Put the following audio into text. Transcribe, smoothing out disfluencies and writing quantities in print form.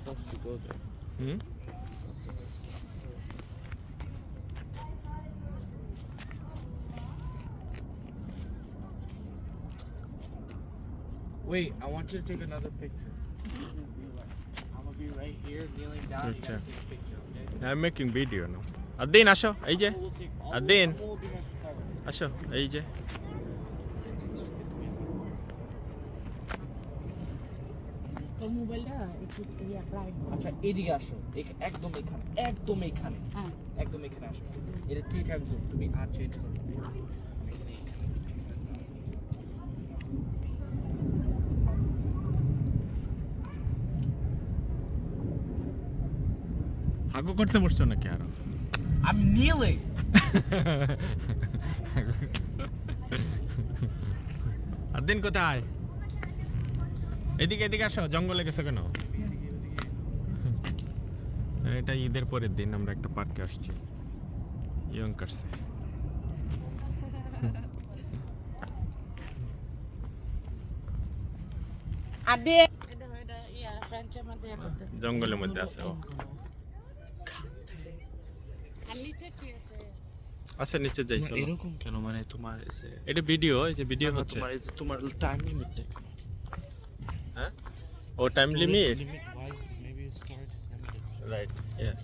supposed to go there. Wait, I want you to take another picture. I'm gonna be right here, kneeling down. You gotta take a picture, okay? I'm making video now. Adin আসো এই যে We'll take all. Adin Who will be my photographer? আসো এই যে তোর মোবাইলটা একটু right আচ্ছা এদিকে আসো একদম এখানে হ্যাঁ একদম এখানে আসো এটা 3 টাইম জুম তুমি আর চেঞ্জ করো হাগু করতে বসছো নাকি আরো I'm kneeling. আদিন কোথায় এদিকে এদিকে আসো জঙ্গলে গেছো কেন এটা ঈদের পরের দিন আমরা একটা পার্কে আসছি ইয়ং করছে আদে এটা ফ্রেঞ্চের মধ্যে করতেছে জঙ্গলের মধ্যে আছে ও আর নিচে কি আছে আচ্ছা নিচে যাই চলো এরকম কেন মানে তোমার এসে এটা ভিডিও এই যে ভিডিও হচ্ছে তোমার এসে তোমার টাইম লিমিট হ্যাঁ ও time limit maybe storage is limited. Right yes